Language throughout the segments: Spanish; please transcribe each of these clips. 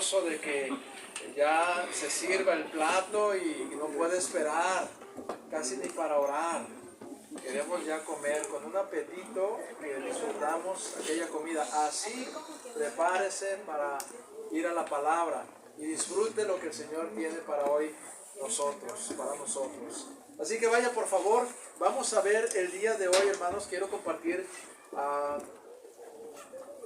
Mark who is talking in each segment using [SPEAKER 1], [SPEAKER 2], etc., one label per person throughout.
[SPEAKER 1] ansioso de que ya se sirva el plato y no puede esperar casi ni para orar. Queremos ya comer con un apetito que disfrutamos aquella comida. Así prepárese para ir a la palabra y disfrute lo que el Señor tiene para hoy para nosotros. Así que vaya, por favor, vamos a ver el día de hoy, hermanos. Quiero compartir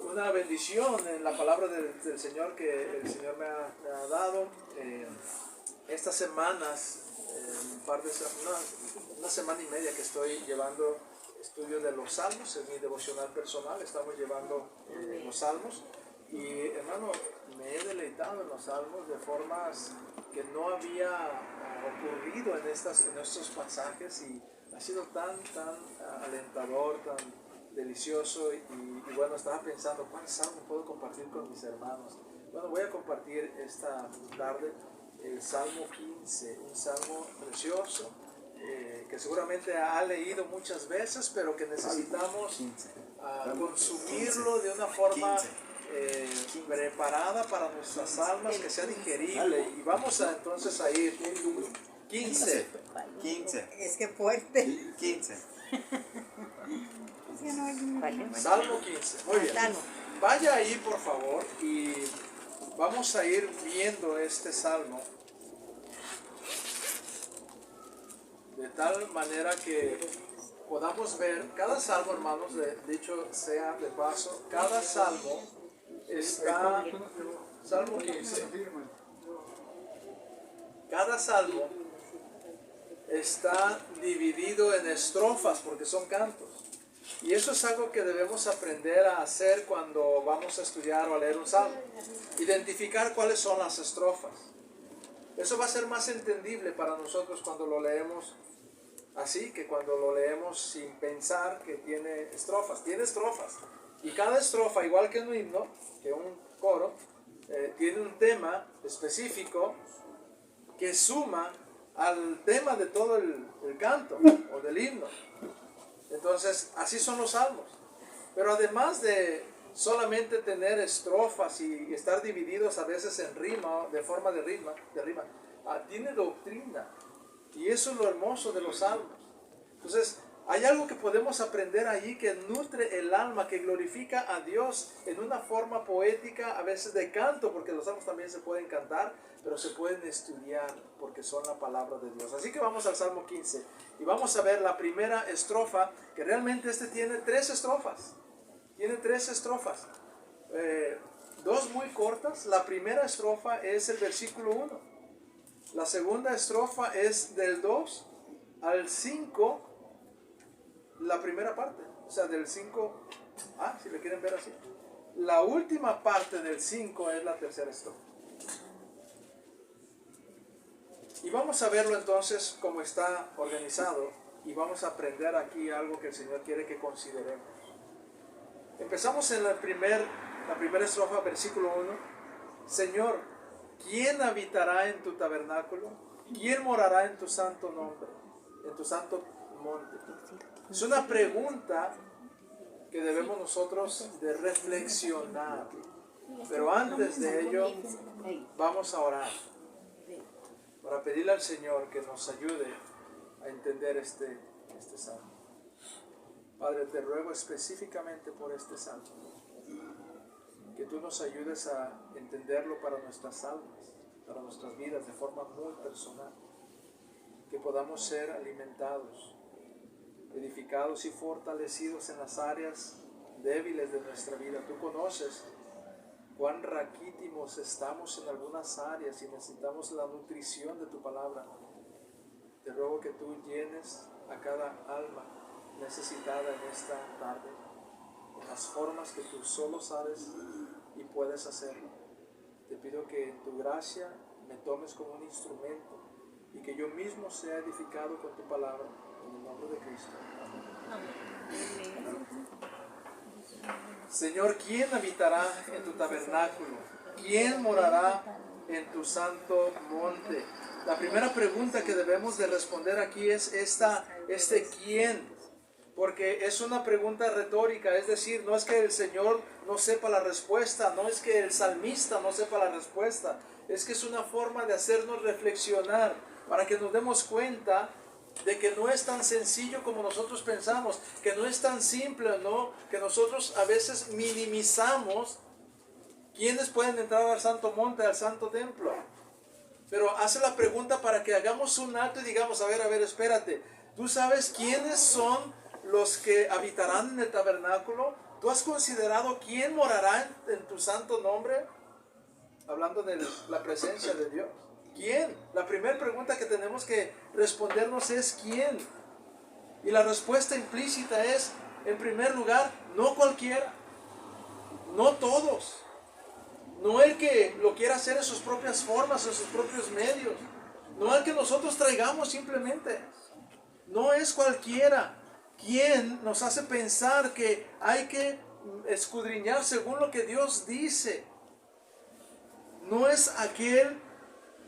[SPEAKER 1] una bendición en la palabra del Señor que el Señor me ha dado. Estas semanas, una semana y media que estoy llevando estudio de los salmos, en mi devocional personal, estamos llevando los salmos. Y hermano, me he deleitado en los salmos de formas que no había ocurrido en estos pasajes, y ha sido tan alentador, tan delicioso. Y bueno, estaba pensando, ¿cuál salmo puedo compartir con mis hermanos? Bueno, voy a compartir esta tarde el Salmo 15, un salmo precioso que seguramente ha leído muchas veces, pero que necesitamos consumirlo de una forma preparada para nuestras almas, que sea digerible. Y vamos entonces a ir 15.
[SPEAKER 2] Es que fuerte.
[SPEAKER 3] 15.
[SPEAKER 1] Salmo 15. Muy bien. Vaya ahí, por favor, y vamos a ir viendo este salmo de tal manera que podamos ver cada salmo, hermanos. Dicho sea de paso, cada salmo está, Salmo 15, cada salmo está dividido en estrofas porque son cantos. Y eso es algo que debemos aprender a hacer cuando vamos a estudiar o a leer un salmo. Identificar cuáles son las estrofas. Eso va a ser más entendible para nosotros cuando lo leemos así, que cuando lo leemos sin pensar que tiene estrofas. Tiene estrofas. Y cada estrofa, igual que un himno, que un coro, tiene un tema específico que suma al tema de todo el canto o del himno. Entonces, así son los salmos. Pero además de solamente tener estrofas y estar divididos a veces en rima, de forma de rima, tiene doctrina. Y eso es lo hermoso de los salmos. Entonces, hay algo que podemos aprender allí que nutre el alma, que glorifica a Dios en una forma poética, a veces de canto, porque los salmos también se pueden cantar, pero se pueden estudiar porque son la palabra de Dios. Así que vamos al Salmo 15 y vamos a ver la primera estrofa, que realmente tiene 3 estrofas. Tiene 3 estrofas, 2 muy cortas. La primera estrofa es el versículo 1. La segunda estrofa es del 2 al 5, la primera parte, o sea, del 5, si le quieren ver así. La última parte del 5 es la tercera estrofa. Y vamos a verlo entonces cómo está organizado, y vamos a aprender aquí algo que el Señor quiere que consideremos. Empezamos en la primera estrofa, versículo 1. Señor, ¿quién habitará en tu tabernáculo? ¿Quién morará en tu santo nombre, en tu santo monte? Es una pregunta que debemos nosotros de reflexionar. Pero antes de ello, vamos a orar para pedirle al Señor que nos ayude a entender este salmo. Padre, te ruego específicamente por este salmo, que tú nos ayudes a entenderlo para nuestras almas, para nuestras vidas de forma muy personal, que podamos ser alimentados, edificados y fortalecidos en las áreas débiles de nuestra vida. Tú conoces cuán raquítimos estamos en algunas áreas y necesitamos la nutrición de tu palabra. Te ruego que tú llenes a cada alma necesitada en esta tarde, en las formas que tú solo sabes y puedes hacerlo. Te pido que en tu gracia me tomes como un instrumento y que yo mismo sea edificado con tu palabra, en el nombre de Cristo. Amén. Señor, ¿quién habitará en tu tabernáculo? ¿Quién morará en tu santo monte? La primera pregunta que debemos de responder aquí es este quién. porque es una pregunta retórica, es decir, no es que el Señor no sepa la respuesta, no es que el salmista no sepa la respuesta, es que es una forma de hacernos reflexionar para que nos demos cuenta de que no es tan sencillo como nosotros pensamos, que no es tan simple, ¿no? Que nosotros a veces minimizamos quiénes pueden entrar al santo monte, al santo templo. Pero hace la pregunta para que hagamos un alto y digamos, a ver, espérate, ¿tú sabes quiénes son los que habitarán en el tabernáculo? ¿Tú has considerado quién morará en tu santo nombre? Hablando de la presencia de Dios. ¿Quién? La primera pregunta que tenemos que respondernos es ¿quién? Y la respuesta implícita es, en primer lugar, no cualquiera, no todos, no el que lo quiera hacer en sus propias formas, en sus propios medios, no el que nosotros traigamos simplemente, no es cualquiera. ¿Quién nos hace pensar que hay que escudriñar según lo que Dios dice? No es aquel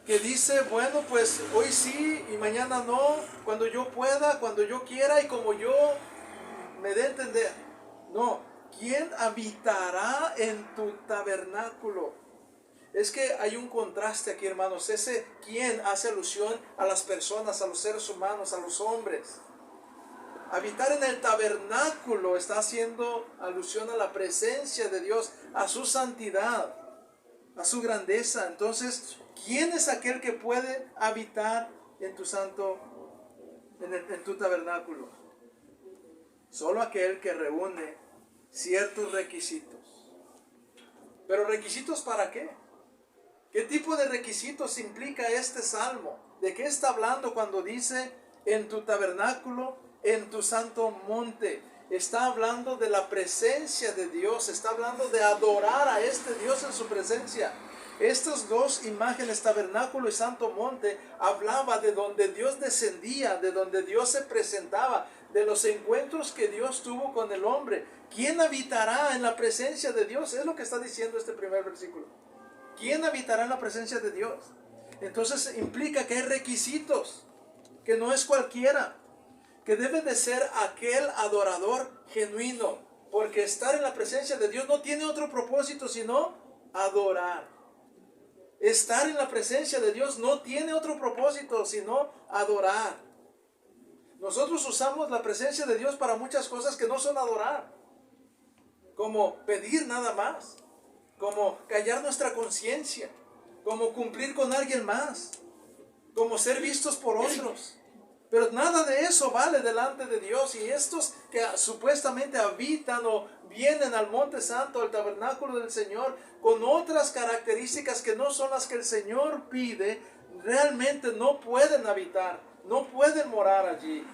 [SPEAKER 1] que dice, bueno, pues hoy sí y mañana no, cuando yo pueda, cuando yo quiera y como yo me dé a entender. No, ¿quién habitará en tu tabernáculo? Es que hay un contraste aquí, hermanos. Ese quién hace alusión a las personas, a los seres humanos, a los hombres. Habitar en el tabernáculo está haciendo alusión a la presencia de Dios, a su santidad, a su grandeza. Entonces, ¿quién es aquel que puede habitar en tu en tu tabernáculo? Solo aquel que reúne ciertos requisitos. ¿Pero requisitos para qué? ¿Qué tipo de requisitos implica este salmo? ¿De qué está hablando cuando dice en tu tabernáculo, en tu santo monte? Está hablando de la presencia de Dios, está hablando de adorar a este Dios en su presencia. Estas dos imágenes, tabernáculo y santo monte, hablaba de donde Dios descendía, de donde Dios se presentaba, de los encuentros que Dios tuvo con el hombre. ¿Quién habitará en la presencia de Dios? Es lo que está diciendo este primer versículo. ¿Quién habitará en la presencia de Dios? Entonces implica que hay requisitos, que no es cualquiera, que debe de ser aquel adorador genuino, porque estar en la presencia de Dios no tiene otro propósito sino adorar. Estar en la presencia de Dios no tiene otro propósito sino adorar. Nosotros usamos la presencia de Dios para muchas cosas que no son adorar, como pedir nada más, como callar nuestra conciencia, como cumplir con alguien más, como ser vistos por otros. Pero nada de eso vale delante de Dios. Y estos que supuestamente habitan o vienen al monte santo, al tabernáculo del Señor, con otras características que no son las que el Señor pide, realmente no pueden habitar, no pueden morar allí.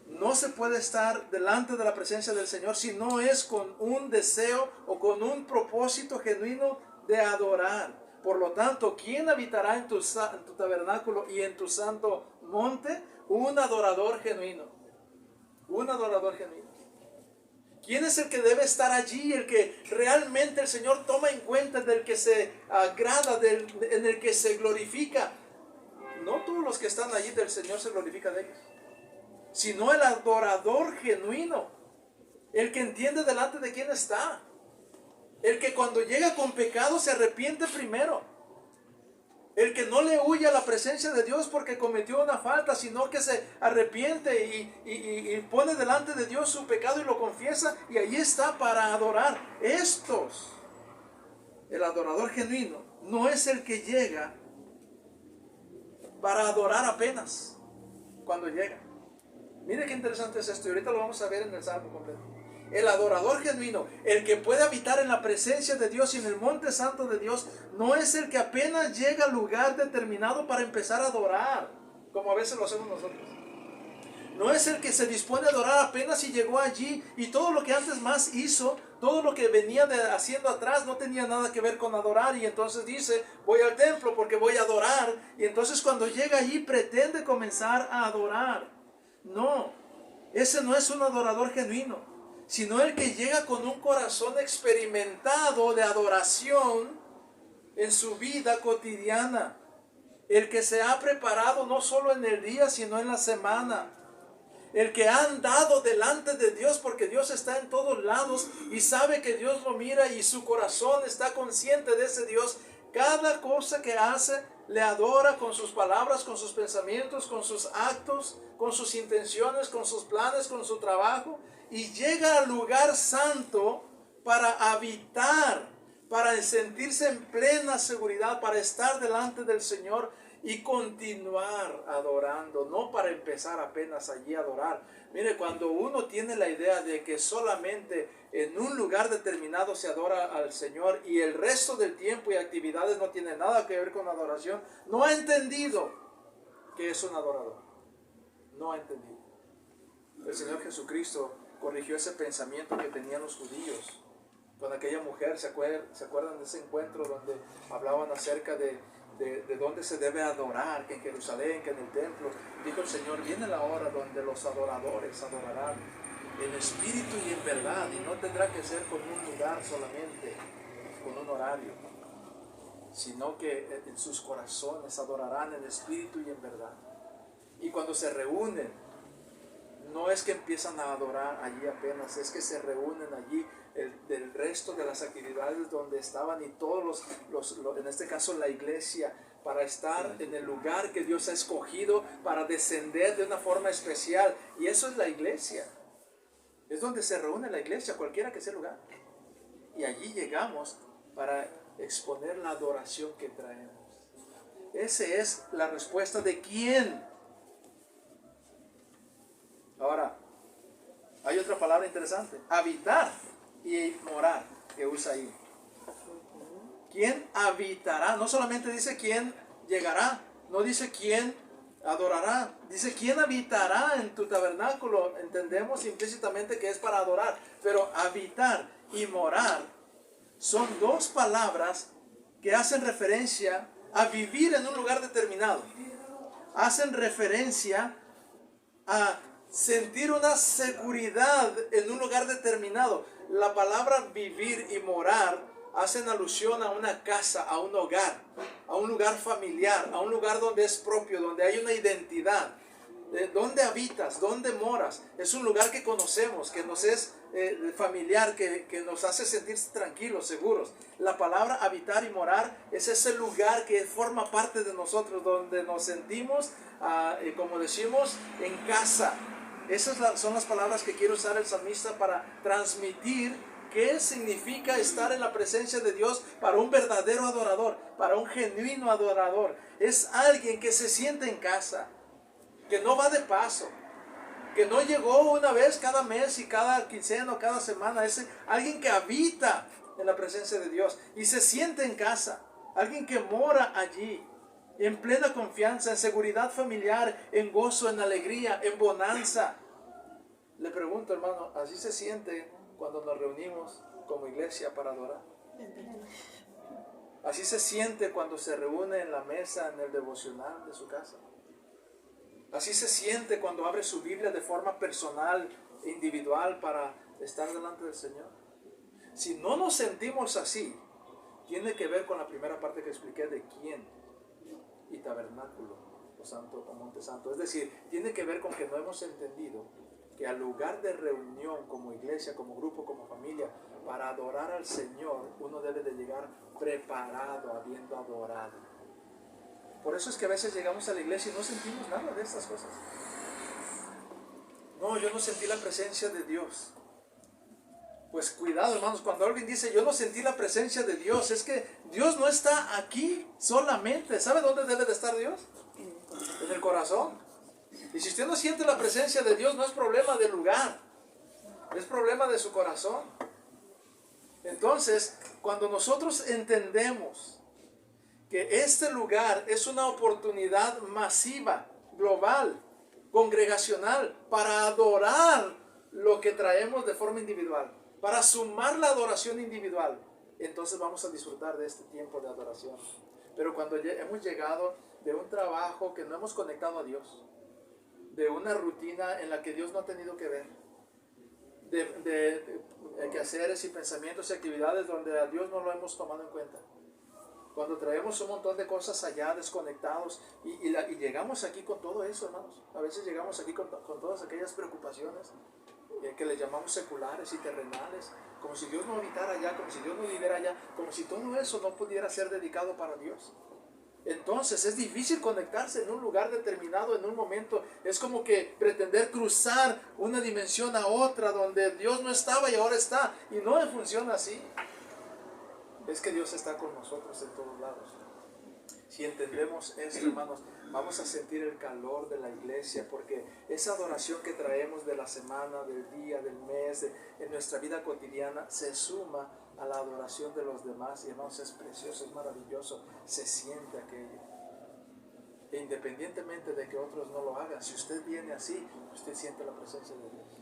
[SPEAKER 1] No se puede estar delante de la presencia del Señor si no es con un deseo o con un propósito genuino de adorar. Por lo tanto, ¿quién habitará en tu tabernáculo y en tu santo monte? Un adorador genuino. Un adorador genuino. ¿Quién es el que debe estar allí? El que realmente el Señor toma en cuenta, del que se agrada, en el que se glorifica. No todos los que están allí del Señor se glorifican de ellos, sino el adorador genuino, el que entiende delante de quién está, el que cuando llega con pecado se arrepiente primero, el que no le huye a la presencia de Dios porque cometió una falta, sino que se arrepiente y pone delante de Dios su pecado y lo confiesa, y ahí está para adorar. El adorador genuino, no es el que llega para adorar apenas cuando llega. Mire qué interesante es esto, y ahorita lo vamos a ver en el Salmo completo. El adorador genuino, el que puede habitar en la presencia de Dios y en el monte santo de Dios, no es el que apenas llega al lugar determinado para empezar a adorar, como a veces lo hacemos nosotros. No es el que se dispone a adorar apenas si llegó allí y todo lo que antes más hizo, todo lo que venía haciendo atrás no tenía nada que ver con adorar, y entonces dice, voy al templo porque voy a adorar, y entonces cuando llega allí pretende comenzar a adorar. No, ese no es un adorador genuino, sino el que llega con un corazón experimentado de adoración en su vida cotidiana. El que se ha preparado no solo en el día, sino en la semana. el que ha andado delante de Dios, porque Dios está en todos lados y sabe que Dios lo mira y su corazón está consciente de ese Dios. Cada cosa que hace, le adora con sus palabras, con sus pensamientos, con sus actos, con sus intenciones, con sus planes, con su trabajo, y llega al lugar santo para habitar, para sentirse en plena seguridad, para estar delante del Señor y continuar adorando, no para empezar apenas allí a adorar. Mire, cuando uno tiene la idea de que solamente en un lugar determinado se adora al Señor y el resto del tiempo y actividades no tiene nada que ver con adoración, no ha entendido que es un adorador. No ha entendido. El Señor Jesucristo corrigió ese pensamiento que tenían los judíos con aquella mujer. ¿Se acuerdan de ese encuentro donde hablaban acerca de dónde se debe adorar? Que en Jerusalén, que en el templo. Dijo el Señor, viene la hora donde los adoradores adorarán en espíritu y en verdad, y no tendrá que ser con un lugar solamente, con un horario, sino que en sus corazones adorarán en espíritu y en verdad. Y cuando se reúnen, no es que empiezan a adorar allí apenas, es que se reúnen allí del resto de las actividades donde estaban y todos en este caso la iglesia, para estar en el lugar que Dios ha escogido para descender de una forma especial. Y eso es la iglesia. Es donde se reúne la iglesia, cualquiera que sea el lugar. Y allí llegamos para exponer la adoración que traemos. Esa es la respuesta de quién. Ahora, hay otra palabra interesante, habitar y morar, que usa ahí. ¿Quién habitará? No solamente dice quién llegará, no dice quién adorará, dice quién habitará en tu tabernáculo. Entendemos implícitamente que es para adorar, pero habitar y morar son dos palabras que hacen referencia a vivir en un lugar determinado. Hacen referencia a sentir una seguridad en un lugar determinado. La palabra vivir y morar hacen alusión a una casa, a un hogar, a un lugar familiar, a un lugar donde es propio, donde hay una identidad. ¿Dónde habitas? ¿Dónde moras? Es un lugar que conocemos, que nos es familiar, que nos hace sentir tranquilos, seguros. La palabra habitar y morar es ese lugar que forma parte de nosotros, donde nos sentimos, como decimos, en casa. Esas son las palabras que quiere usar el salmista para transmitir qué significa estar en la presencia de Dios para un verdadero adorador, para un genuino adorador. Es alguien que se siente en casa, que no va de paso, que no llegó una vez cada mes y cada quincena o cada semana. Es alguien que habita en la presencia de Dios y se siente en casa, alguien que mora allí en plena confianza, en seguridad familiar, en gozo, en alegría, en bonanza. Le pregunto, hermano, ¿así se siente cuando nos reunimos como iglesia para adorar? ¿Así se siente cuando se reúne en la mesa, en el devocional de su casa? ¿Así se siente cuando abre su Biblia de forma personal, individual, para estar delante del Señor? Si no nos sentimos así, tiene que ver con la primera parte que expliqué de quién y tabernáculo o santo o monte santo. Es decir, tiene que ver con que no hemos entendido que al lugar de reunión como iglesia, como grupo, como familia, para adorar al Señor, uno debe de llegar preparado, habiendo adorado. Por eso es que a veces llegamos a la iglesia y no sentimos nada de estas cosas. No, yo no sentí la presencia de Dios. Pues cuidado, hermanos, cuando alguien dice yo no sentí la presencia de Dios, es que Dios no está aquí solamente. ¿Sabe dónde debe de estar Dios? En el corazón. Y si usted no siente la presencia de Dios, no es problema del lugar, es problema de su corazón. Entonces, cuando nosotros entendemos que este lugar es una oportunidad masiva, global, congregacional, para adorar lo que traemos de forma individual, para sumar la adoración individual, entonces vamos a disfrutar de este tiempo de adoración. Pero cuando hemos llegado de un trabajo que no hemos conectado a Dios, de una rutina en la que Dios no ha tenido que ver, de quehaceres y pensamientos y actividades donde a Dios no lo hemos tomado en cuenta, Cuando traemos un montón de cosas allá desconectados y llegamos aquí con todo eso, hermanos. A veces llegamos aquí con todas aquellas preocupaciones que le llamamos seculares y terrenales, como si Dios no habitara allá, como si Dios no viviera allá, como si todo eso no pudiera ser dedicado para Dios. Entonces es difícil conectarse en un lugar determinado en un momento. Es como que pretender cruzar una dimensión a otra donde Dios no estaba y ahora está. Y no funciona así. Es que Dios está con nosotros en todos lados. Si entendemos esto, hermanos, vamos a sentir el calor de la iglesia, porque esa adoración que traemos de la semana, del día, del mes, en nuestra vida cotidiana, se suma a la adoración de los demás. Y hermanos, es precioso, es maravilloso, se siente aquello. E independientemente de que otros no lo hagan, si usted viene así, usted siente la presencia de Dios.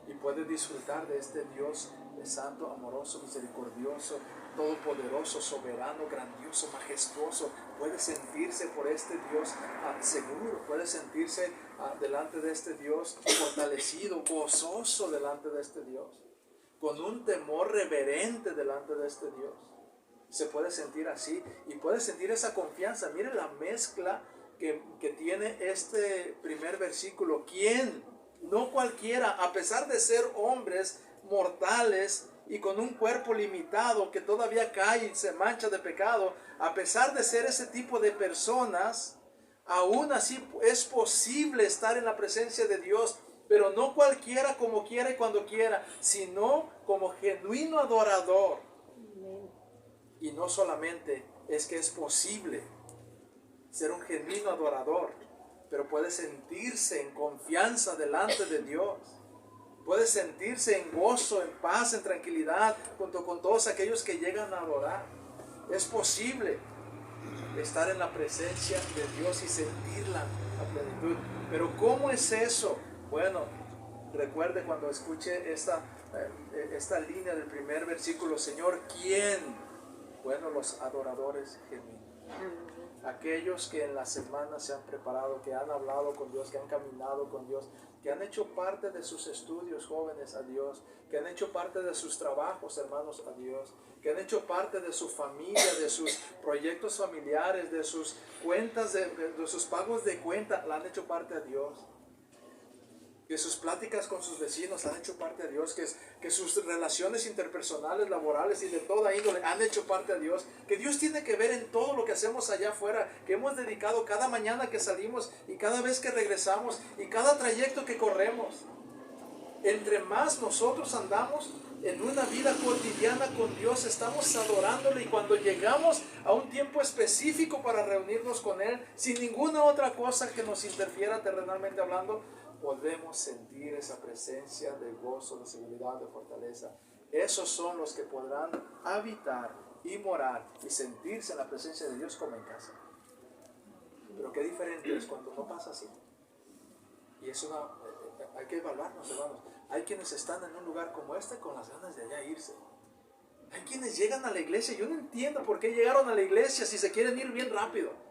[SPEAKER 1] Y puede disfrutar de este Dios santo, amoroso, misericordioso, todopoderoso, soberano, grandioso, majestuoso. Puede sentirse por este Dios seguro, puede sentirse delante de este Dios fortalecido, gozoso delante de este Dios, con un temor reverente delante de este Dios. Se puede sentir así y puede sentir esa confianza. Mire la mezcla que tiene este primer versículo. ¿Quién? No cualquiera, a pesar de ser hombres mortales y con un cuerpo limitado que todavía cae y se mancha de pecado, a pesar de ser ese tipo de personas, aún así es posible estar en la presencia de Dios, pero no cualquiera como quiera y cuando quiera, sino como genuino adorador. Y no solamente es que es posible ser un genuino adorador, pero puede sentirse en confianza delante de Dios. Puede sentirse en gozo, en paz, en tranquilidad, junto con todos aquellos que llegan a adorar. Es posible estar en la presencia de Dios y sentirla a plenitud. Pero ¿cómo es eso? Bueno, recuerde cuando escuche esta línea del primer versículo. Señor, ¿quién? Bueno, los adoradores genuinos. Aquellos que en la semana se han preparado, que han hablado con Dios, que han caminado con Dios, que han hecho parte de sus estudios, jóvenes, a Dios, que han hecho parte de sus trabajos, hermanos, a Dios, que han hecho parte de su familia, de sus proyectos familiares, de sus cuentas, de sus pagos de cuenta, la han hecho parte a Dios. Que sus pláticas con sus vecinos han hecho parte a Dios, que sus relaciones interpersonales, laborales y de toda índole han hecho parte a Dios, que Dios tiene que ver en todo lo que hacemos allá afuera, que hemos dedicado cada mañana que salimos y cada vez que regresamos y cada trayecto que corremos. Entre más nosotros andamos en una vida cotidiana con Dios, estamos adorándole, y cuando llegamos a un tiempo específico para reunirnos con Él, sin ninguna otra cosa que nos interfiera terrenalmente hablando, podemos sentir esa presencia de gozo, de seguridad, de fortaleza. Esos son los que podrán habitar y morar y sentirse en la presencia de Dios como en casa. Pero qué diferente es cuando no pasa así. Y hay que evaluarnos, hermanos. Hay quienes están en un lugar como este con las ganas de allá irse. Hay quienes llegan a la iglesia. Yo no entiendo por qué llegaron a la iglesia si se quieren ir bien rápido.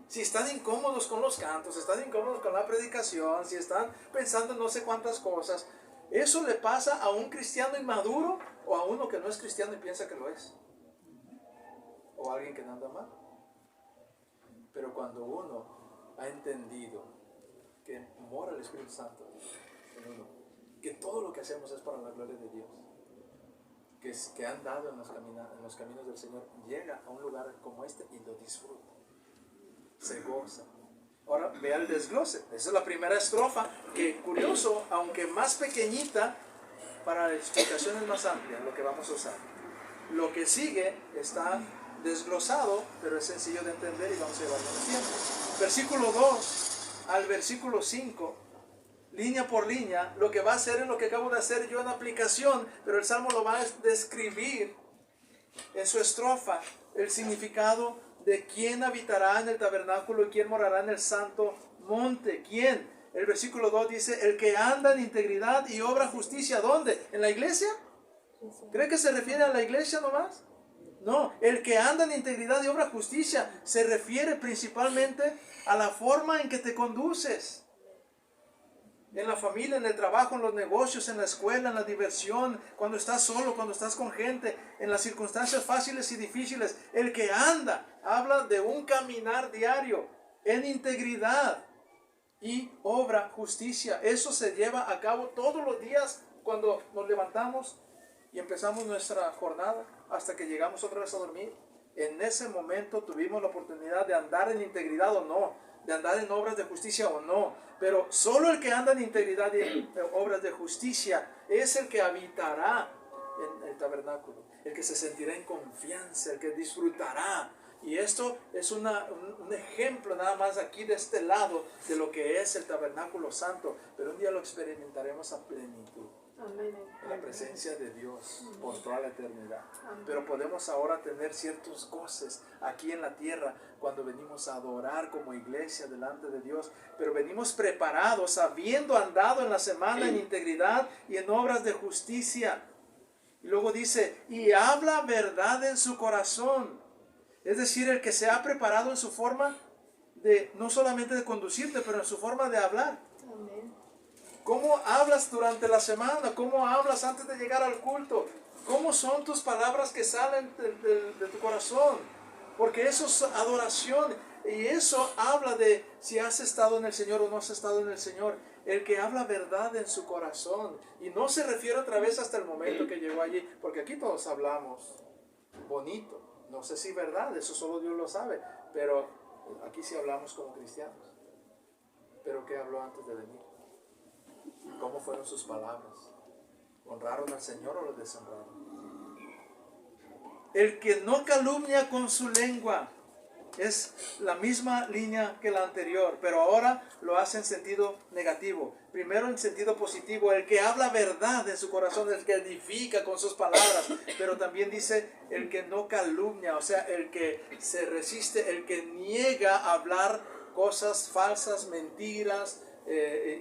[SPEAKER 1] Si están incómodos con los cantos, si están incómodos con la predicación, si están pensando en no sé cuántas cosas. Eso le pasa a un cristiano inmaduro o a uno que no es cristiano y piensa que lo es. O a alguien que no anda mal. Pero cuando uno ha entendido que mora el Espíritu Santo en uno, que todo lo que hacemos es para la gloria de Dios, que ha andado en los caminos del Señor, llega a un lugar como este y lo disfruta, se goza. Ahora vea el desglose. Esa es la primera estrofa, que curioso, aunque más pequeñita, para explicaciones más amplias, lo que vamos a usar. Lo que sigue está desglosado, pero es sencillo de entender y vamos a llevarlo en tiempo. Versículo 2 al versículo 5, línea por línea, lo que va a hacer es lo que acabo de hacer yo en aplicación, pero el Salmo lo va a describir en su estrofa, el significado de quién habitará en el tabernáculo y quién morará en el santo monte. ¿Quién? El versículo 2 dice, el que anda en integridad y obra justicia. ¿Dónde? ¿En la iglesia? ¿Cree que se refiere a la iglesia nomás? No, el que anda en integridad y obra justicia se refiere principalmente a la forma en que te conduces. En la familia, en el trabajo, en los negocios, en la escuela, en la diversión, cuando estás solo, cuando estás con gente, en las circunstancias fáciles y difíciles. El que anda, habla de un caminar diario en integridad y obra justicia. Eso se lleva a cabo todos los días cuando nos levantamos y empezamos nuestra jornada hasta que llegamos otra vez a dormir. En ese momento tuvimos la oportunidad de andar en integridad o no, de andar en obras de justicia o no. Pero solo el que anda en integridad y en obras de justicia es el que habitará en el tabernáculo, el que se sentirá en confianza, el que disfrutará. Y esto es un ejemplo nada más aquí de este lado de lo que es el tabernáculo santo, pero un día lo experimentaremos a plenitud.
[SPEAKER 3] Amén.
[SPEAKER 1] En la presencia de Dios por toda la eternidad. Pero podemos ahora tener ciertos goces aquí en la tierra cuando venimos a adorar como iglesia delante de Dios. Pero venimos preparados, habiendo andado en la semana en integridad y en obras de justicia. Y luego dice, y habla verdad en su corazón. Es decir, el que se ha preparado en su forma de, no solamente de conducirte, pero en su forma de hablar.
[SPEAKER 3] Amén.
[SPEAKER 1] ¿Cómo hablas durante la semana? ¿Cómo hablas antes de llegar al culto? ¿Cómo son tus palabras que salen de tu corazón? Porque eso es adoración y eso habla de si has estado en el Señor o no has estado en el Señor. El que habla verdad en su corazón. Y no se refiere otra vez hasta el momento que llegó allí, porque aquí todos hablamos bonito. No sé si verdad, eso solo Dios lo sabe, pero aquí sí hablamos como cristianos. Pero ¿qué habló antes de venir? ¿Cómo fueron sus palabras? ¿Honraron al Señor o lo deshonraron? El que no calumnia con su lengua es la misma línea que la anterior, pero ahora lo hace en sentido negativo. Primero en sentido positivo, el que habla verdad en su corazón, el que edifica con sus palabras, pero también dice el que no calumnia, o sea, el que se resiste, el que niega a hablar cosas falsas, mentiras,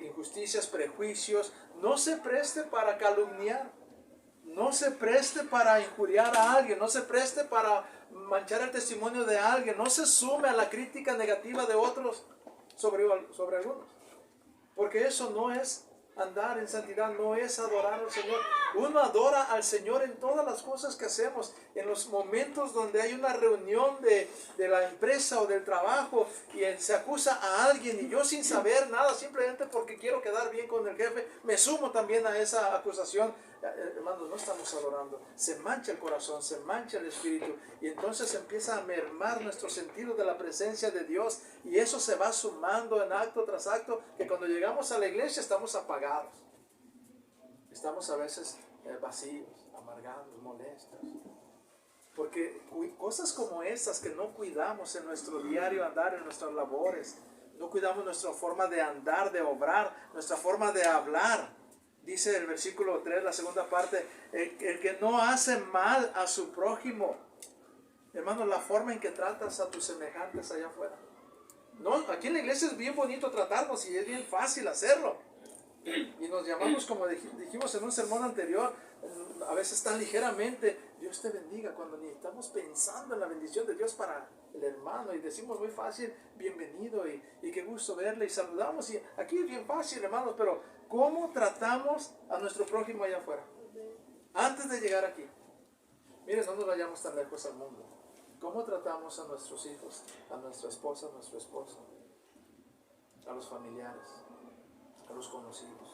[SPEAKER 1] injusticias, prejuicios. No se preste para calumniar, no se preste para injuriar a alguien, no se preste para manchar el testimonio de alguien, no se sume a la crítica negativa de otros sobre algunos, porque eso no es andar en santidad, no es adorar al Señor. Uno adora al Señor en todas las cosas que hacemos, en los momentos donde hay una reunión de la empresa o del trabajo y se acusa a alguien y yo sin saber nada, simplemente porque quiero quedar bien con el jefe, me sumo también a esa acusación. Hermanos, no estamos adorando, se mancha el corazón, se mancha el espíritu y entonces empieza a mermar nuestro sentido de la presencia de Dios y eso se va sumando en acto tras acto, que cuando llegamos a la iglesia estamos apagados, estamos a veces vacíos, amargados, molestos, porque cosas como esas que no cuidamos en nuestro diario andar, en nuestras labores, no cuidamos nuestra forma de andar, de obrar, nuestra forma de hablar. Dice el versículo 3, la segunda parte, el que no hace mal a su prójimo. Hermano, la forma en que tratas a tus semejantes allá afuera. No, aquí en la iglesia es bien bonito tratarnos y es bien fácil hacerlo. Y nos llamamos, como dijimos en un sermón anterior, a veces tan ligeramente, Dios te bendiga, cuando ni estamos pensando en la bendición de Dios para el hermano y decimos muy fácil, bienvenido y qué gusto verle y saludamos. Y aquí es bien fácil, hermanos, pero ¿cómo tratamos a nuestro prójimo allá afuera? Antes de llegar aquí. Miren, no nos vayamos tan lejos al mundo. ¿Cómo tratamos a nuestros hijos, a nuestra esposa, a nuestro esposo, a los familiares, a los conocidos?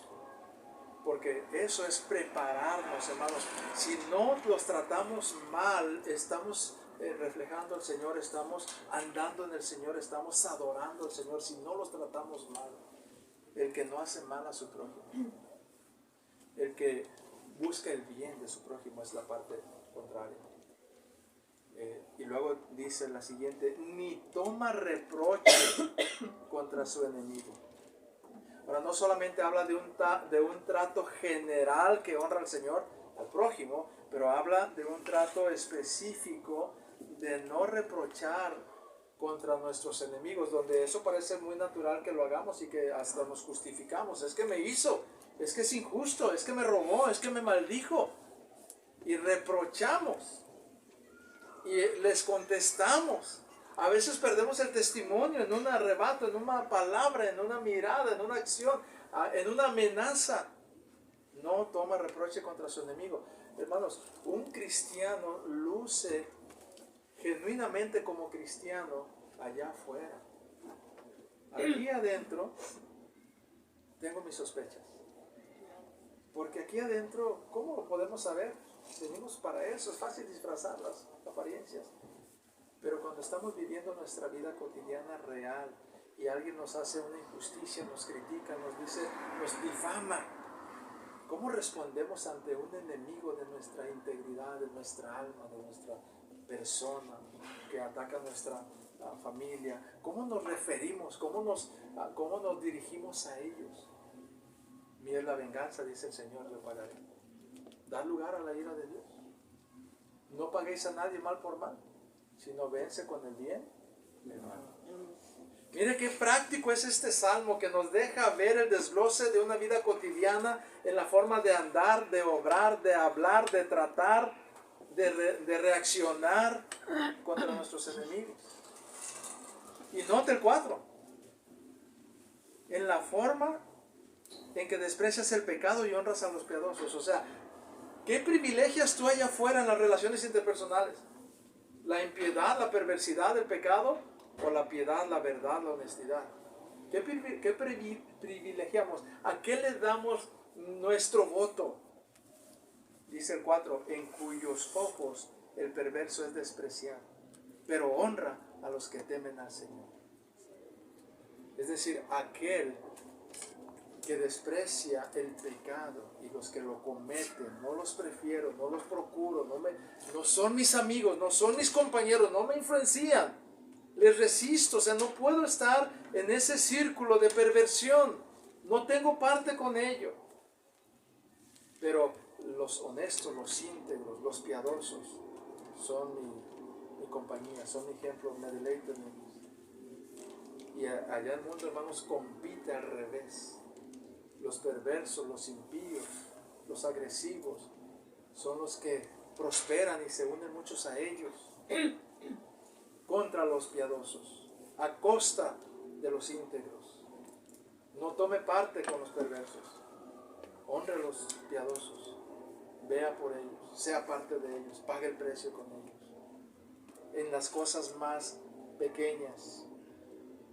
[SPEAKER 1] Porque eso es prepararnos, hermanos. Si no los tratamos mal, estamos reflejando al Señor, estamos andando en el Señor, estamos adorando al Señor. Si no los tratamos mal, el que no hace mal a su prójimo, el que busca el bien de su prójimo, es la parte contraria. Y luego dice la siguiente, ni toma reproche contra su enemigo. Ahora, no solamente habla de un trato general que honra al Señor, al prójimo, pero habla de un trato específico de no reprochar contra nuestros enemigos, donde eso parece muy natural que lo hagamos y que hasta nos justificamos. Es que me hizo, es que es injusto, es que me robó, es que me maldijo. Y reprochamos y les contestamos. A veces perdemos el testimonio en un arrebato, en una palabra, en una mirada, en una acción, en una amenaza. No toma reproche contra su enemigo. Hermanos, un cristiano luce genuinamente como cristiano allá afuera. Aquí adentro tengo mis sospechas. Porque aquí adentro, ¿cómo lo podemos saber? Venimos para eso, es fácil disfrazar las apariencias. Pero cuando estamos viviendo nuestra vida cotidiana real y alguien nos hace una injusticia, nos critica, nos dice, nos difama, ¿cómo respondemos ante un enemigo de nuestra integridad, de nuestra alma, de nuestra persona, que ataca nuestra familia? ¿Cómo nos referimos? ¿Cómo nos dirigimos a ellos? Mía es la venganza, dice el Señor, yo pagaré. Da lugar a la ira de Dios. No paguéis a nadie mal por mal, sino vence con el bien. Mire qué práctico es este salmo que nos deja ver el desglose de una vida cotidiana en la forma de andar, de obrar, de hablar, de tratar, de reaccionar contra nuestros enemigos. Y note el 4. En la forma en que desprecias el pecado y honras a los piadosos. O sea, ¿qué privilegias tú allá afuera en las relaciones interpersonales? ¿La impiedad, la perversidad, el pecado? ¿O la piedad, la verdad, la honestidad? ¿Qué privilegiamos? ¿A qué le damos nuestro voto? Dice el 4, en cuyos ojos el perverso es despreciado, pero honra a los que temen al Señor. Es decir, aquel que desprecia el pecado y los que lo cometen, no los prefiero, no los procuro, no son mis amigos, no son mis compañeros, no me influencian, les resisto, o sea, no puedo estar en ese círculo de perversión, no tengo parte con ello. Pero los honestos, los íntegros, los piadosos son mi compañía, son mi ejemplo, me deleito en ellos. Y allá el mundo, hermanos, compite al revés. Los perversos, los impíos, los agresivos, son los que prosperan y se unen muchos a ellos contra los piadosos, a costa de los íntegros. No tome parte con los perversos, honre a los piadosos, vea por ellos, sea parte de ellos, pague el precio con ellos. En las cosas más pequeñas,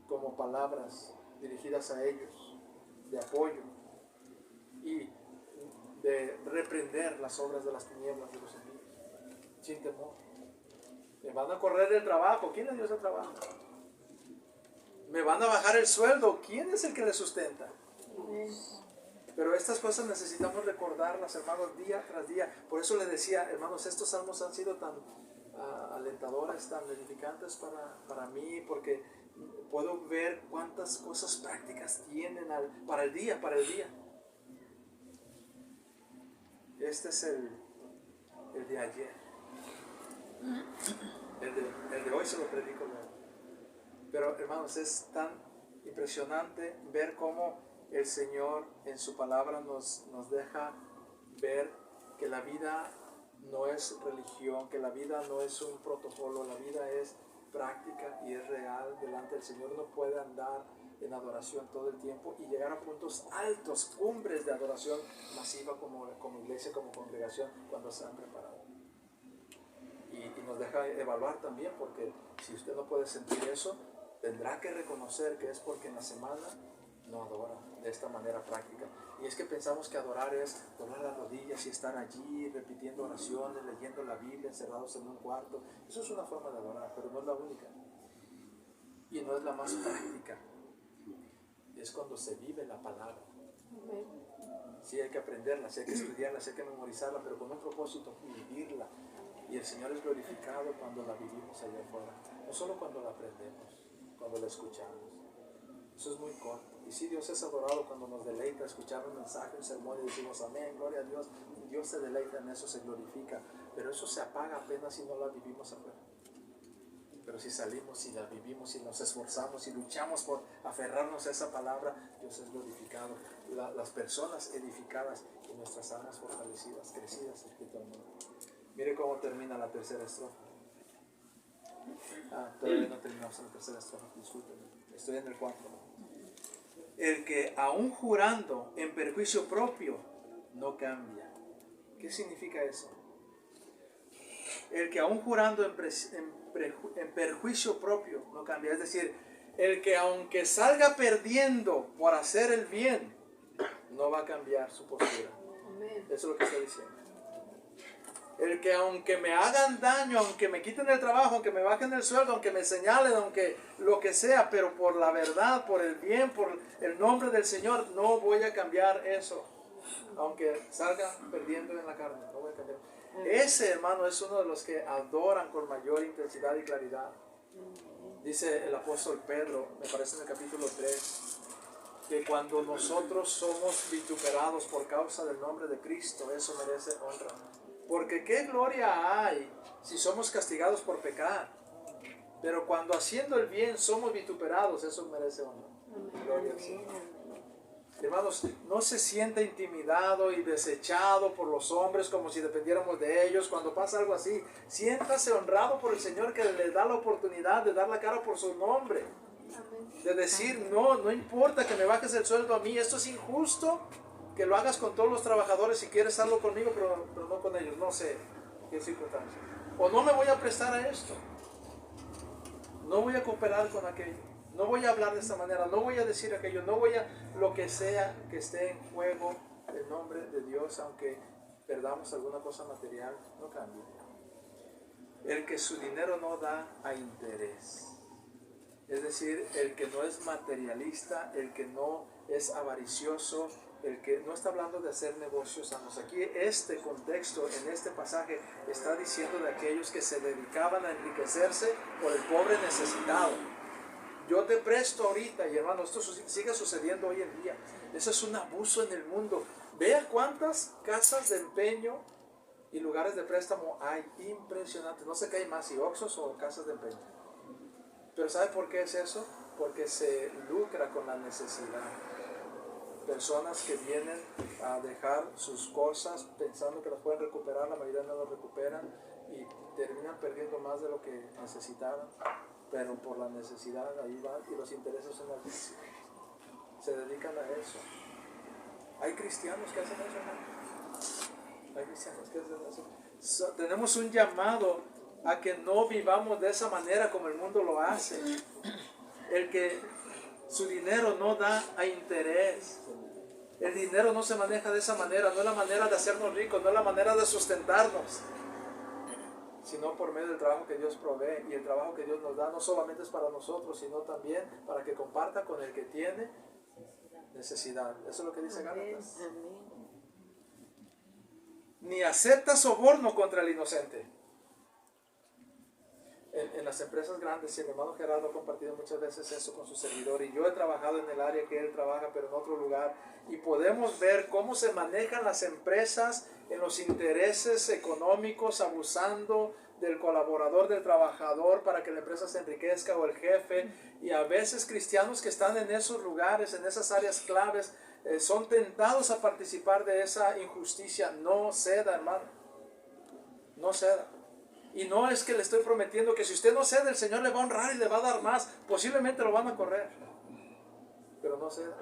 [SPEAKER 1] como palabras dirigidas a ellos, de apoyo y de reprender las obras de las tinieblas de los enemigos, sin temor. Me van a correr del trabajo, ¿quién le dio ese trabajo? Me van a bajar el sueldo, ¿quién es el que le sustenta? Pero estas cosas necesitamos recordarlas, hermanos, día tras día. Por eso les decía, hermanos, estos salmos han sido tan alentadores, tan edificantes para mí, porque puedo ver cuántas cosas prácticas tienen para el día. Este es el de ayer. El de hoy se lo predico luego. Pero, hermanos, es tan impresionante ver cómo el Señor en su palabra nos deja ver que la vida no es religión, que la vida no es un protocolo, la vida es práctica y es real delante del Señor. Uno puede andar en adoración todo el tiempo y llegar a puntos altos, cumbres de adoración masiva como iglesia, como congregación, cuando se han preparado. Y nos deja evaluar también, porque si usted no puede sentir eso, tendrá que reconocer que es porque en la semana no adora de esta manera práctica. Y es que pensamos que adorar es doblar las rodillas y estar allí repitiendo oraciones, leyendo la Biblia, encerrados en un cuarto. Eso es una forma de adorar, pero no es la única. Y no es la más práctica. Es cuando se vive la palabra. Sí, hay que aprenderla, sí hay que estudiarla, sí hay que memorizarla, pero con un propósito, vivirla. Y el Señor es glorificado cuando la vivimos allá afuera. No solo cuando la aprendemos, cuando la escuchamos. Eso es muy corto. Y sí, Dios es adorado cuando nos deleita escuchar un mensaje, un sermón y decimos amén, gloria a Dios. Dios se deleita en eso, se glorifica. Pero eso se apaga apenas si no la vivimos afuera. Pero si salimos y la vivimos y nos esforzamos y luchamos por aferrarnos a esa palabra, Dios es glorificado. Las personas edificadas y nuestras almas fortalecidas, crecidas espiritualmente. Mire cómo termina la tercera estrofa. Todavía no terminamos la tercera estrofa, discúlpenme. Estoy en el 4. El que aún jurando en perjuicio propio no cambia. ¿Qué significa eso? El que aún jurando en perjuicio propio no cambia. Es decir, el que aunque salga perdiendo por hacer el bien, no va a cambiar su postura. Eso es lo que está diciendo. El que aunque me hagan daño, aunque me quiten el trabajo, aunque me bajen el sueldo, aunque me señalen, aunque lo que sea, pero por la verdad, por el bien, por el nombre del Señor, no voy a cambiar eso. Aunque salga perdiendo en la carne, no voy a cambiar. Ese, hermano, es uno de los que adoran con mayor intensidad y claridad. Dice el apóstol Pedro, me parece en el capítulo 3, que cuando nosotros somos vituperados por causa del nombre de Cristo, eso merece honra. Porque qué gloria hay si somos castigados por pecar. Pero cuando haciendo el bien somos vituperados, eso merece honra. Gloria al Señor. Hermanos, no se sienta intimidado y desechado por los hombres como si dependiéramos de ellos. Cuando pasa algo así, siéntase honrado por el Señor que le da la oportunidad de dar la cara por su nombre. De decir, no importa que me bajes el sueldo a mí, esto es injusto. Que lo hagas con todos los trabajadores si quieres hacerlo conmigo, pero no con ellos. No sé qué circunstancia. O no me voy a prestar a esto. No voy a cooperar con aquello. No voy a hablar de esta manera. No voy a decir aquello. No voy a lo que sea que esté en juego el nombre de Dios, aunque perdamos alguna cosa material, no cambia. El que su dinero no da a interés. Es decir, el que no es materialista, el que no es avaricioso, el que no está hablando de hacer negocios sanos. Aquí este contexto, en este pasaje, está diciendo de aquellos que se dedicaban a enriquecerse por el pobre necesitado. Yo te presto ahorita, y hermano, esto sigue sucediendo hoy en día. Eso es un abuso en el mundo. Vea cuántas casas de empeño y lugares de préstamo hay. Impresionante. No sé qué hay más, si Oxxos o casas de empeño. Pero ¿sabe por qué es eso? Porque se lucra con la necesidad. Personas que vienen a dejar sus cosas pensando que las pueden recuperar, la mayoría no las recuperan y terminan perdiendo más de lo que necesitaban, pero por la necesidad ahí van y los intereses son altísimos. Se dedican a eso. Hay cristianos que hacen eso, ¿no? Hay cristianos que hacen eso. Tenemos un llamado a que no vivamos de esa manera como el mundo lo hace. El que su dinero no da a interés. El dinero no se maneja de esa manera. No es la manera de hacernos ricos, no es la manera de sustentarnos, sino por medio del trabajo que Dios provee. Y el trabajo que Dios nos da no solamente es para nosotros, sino también para que comparta con el que tiene necesidad. Eso es lo que dice Gálatas. Ni acepta soborno contra el inocente. En las empresas grandes, y el hermano Gerardo ha compartido muchas veces eso con su servidor, y yo he trabajado en el área que él trabaja, pero en otro lugar, y podemos ver cómo se manejan las empresas en los intereses económicos, abusando del colaborador, del trabajador, para que la empresa se enriquezca, o el jefe, y a veces cristianos que están en esos lugares, en esas áreas claves, son tentados a participar de esa injusticia. No ceda, hermano, no ceda. Y no es que le estoy prometiendo que si usted no cede, el Señor le va a honrar y le va a dar más. Posiblemente lo van a correr. Pero no ceda.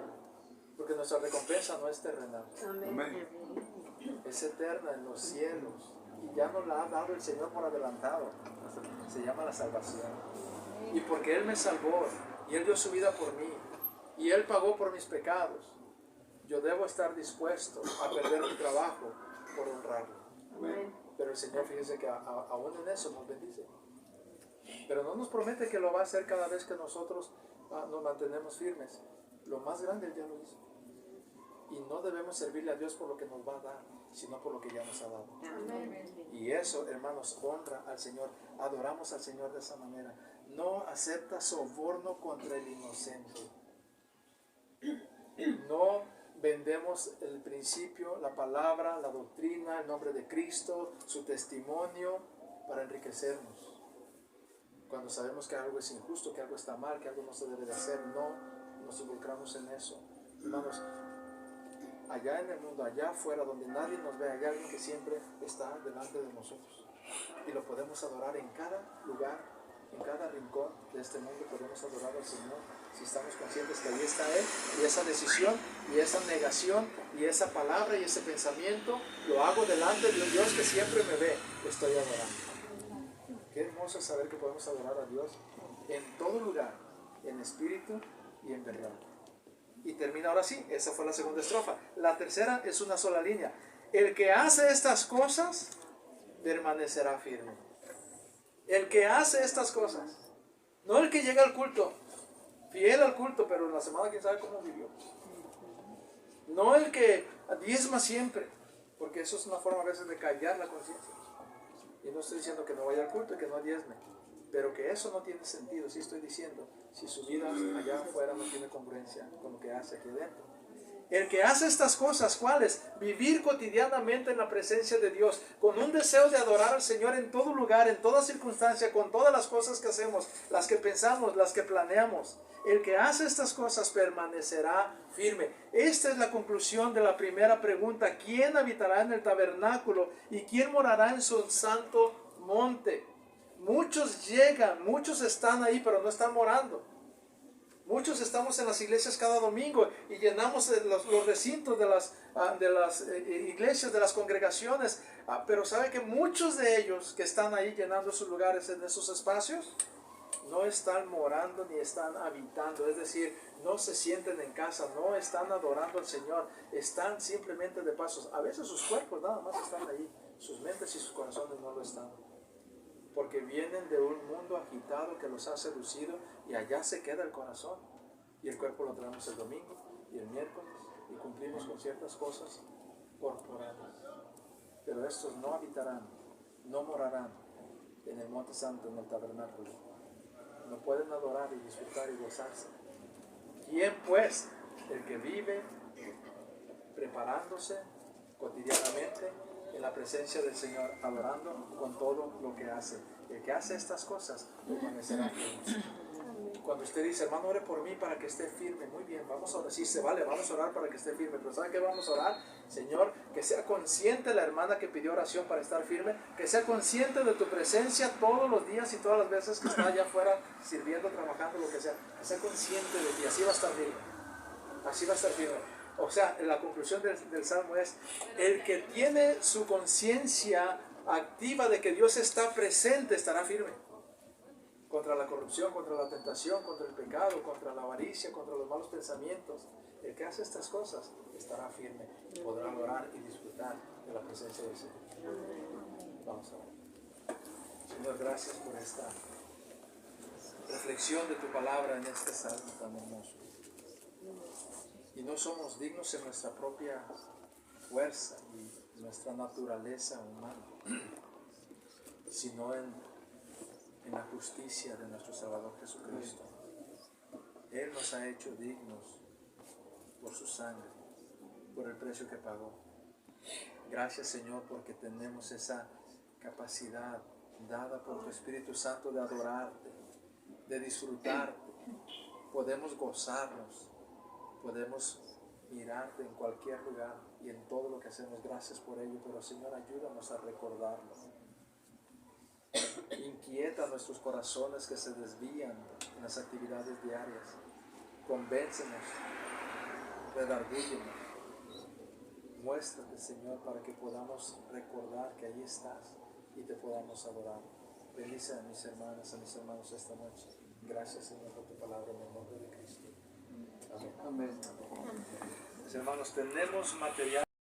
[SPEAKER 1] Porque nuestra recompensa no es terrenal.
[SPEAKER 2] Amén.
[SPEAKER 1] Es eterna en los cielos. Y ya nos la ha dado el Señor por adelantado. Se llama la salvación. Y porque Él me salvó y Él dio su vida por mí y Él pagó por mis pecados, yo debo estar dispuesto a perder mi trabajo por honrarlo. Amén. Pero el Señor, fíjese que aún en eso nos bendice. Pero no nos promete que lo va a hacer cada vez que nosotros nos mantenemos firmes. Lo más grande Él ya lo hizo. Y no debemos servirle a Dios por lo que nos va a dar, sino por lo que ya nos ha dado. Amén. Y eso, hermanos, honra al Señor. Adoramos al Señor de esa manera. No acepta soborno contra el inocente. No vendemos el principio, la palabra, la doctrina, el nombre de Cristo, su testimonio para enriquecernos. Cuando sabemos que algo es injusto, que algo está mal, que algo no se debe de hacer, no nos involucramos en eso. Hermanos, allá en el mundo, allá afuera, donde nadie nos ve, hay alguien que siempre está delante de nosotros. Y lo podemos adorar en cada lugar En cada rincón de este mundo podemos adorar al Señor si estamos conscientes que ahí está Él, y esa decisión, y esa negación, y esa palabra, y ese pensamiento, lo hago delante de un Dios que siempre me ve, estoy adorando. Qué hermoso saber que podemos adorar a Dios en todo lugar, en espíritu y en verdad. Y termina ahora sí, esa fue la segunda estrofa. La tercera es una sola línea. El que hace estas cosas, permanecerá firme. El que hace estas cosas, no el que llega al culto, fiel al culto, pero en la semana quién sabe cómo vivió. No el que diezma siempre, porque eso es una forma a veces de callar la conciencia. Y no estoy diciendo que no vaya al culto y que no diezme, pero que eso no tiene sentido. Sí estoy diciendo, si su vida allá afuera no tiene congruencia con lo que hace aquí dentro. El que hace estas cosas, ¿cuáles? Vivir cotidianamente en la presencia de Dios, con un deseo de adorar al Señor en todo lugar, en toda circunstancia, con todas las cosas que hacemos, las que pensamos, las que planeamos. El que hace estas cosas permanecerá firme. Esta es la conclusión de la primera pregunta. ¿Quién habitará en el tabernáculo y quién morará en su santo monte? Muchos llegan, muchos están ahí, pero no están morando. Muchos estamos en las iglesias cada domingo y llenamos los recintos de las iglesias, de las congregaciones, pero ¿sabe que muchos de ellos que están ahí llenando sus lugares en esos espacios no están morando ni están habitando? Es decir, no se sienten en casa, no están adorando al Señor, están simplemente de pasos. A veces sus cuerpos nada más están ahí, sus mentes y sus corazones no lo están, porque vienen de un mundo agitado que los ha seducido, y allá se queda el corazón, y el cuerpo lo traemos el domingo y el miércoles y cumplimos con ciertas cosas corporales, pero estos no habitarán, no morarán en el monte santo, en el tabernáculo. No pueden adorar y disfrutar y gozarse. ¿Quién pues? El que vive preparándose cotidianamente en la presencia del Señor, adorando con todo lo que hace. El que hace estas cosas permanecerá firme. Cuando usted dice, hermano, ore por mí para que esté firme, muy bien, vamos a orar, sí, se vale, vamos a orar para que esté firme, pero ¿sabe qué vamos a orar? Señor, que sea consciente la hermana que pidió oración para estar firme, que sea consciente de tu presencia todos los días y todas las veces que está allá afuera sirviendo, trabajando, lo que sea consciente de ti, así va a estar firme, así va a estar firme. O sea, la conclusión del Salmo es, el que tiene su conciencia activa de que Dios está presente, estará firme. Contra la corrupción, contra la tentación, contra el pecado, contra la avaricia, contra los malos pensamientos. El que hace estas cosas estará firme, podrá adorar y disfrutar de la presencia del Señor. Vamos a ver. Señor, gracias por esta reflexión de tu palabra en este salmo tan hermoso. Y no somos dignos en nuestra propia fuerza y nuestra naturaleza humana, sino en la justicia de nuestro Salvador Jesucristo. Él nos ha hecho dignos por su sangre, por el precio que pagó. Gracias, Señor, porque tenemos esa capacidad dada por tu Espíritu Santo de adorarte, de disfrutarte. Podemos gozarnos, podemos mirarte en cualquier lugar y en todo lo que hacemos. Gracias por ello, pero Señor, ayúdanos a recordarlo. Inquieta nuestros corazones que se desvían en las actividades diarias. Convéncenos, redargúyenos. Muéstrate, Señor, para que podamos recordar que ahí estás y te podamos adorar. Bendice a mis hermanas, a mis hermanos esta noche. Gracias, Señor, por tu palabra en el nombre de Cristo. Amén. Amén. Mis hermanos, tenemos material.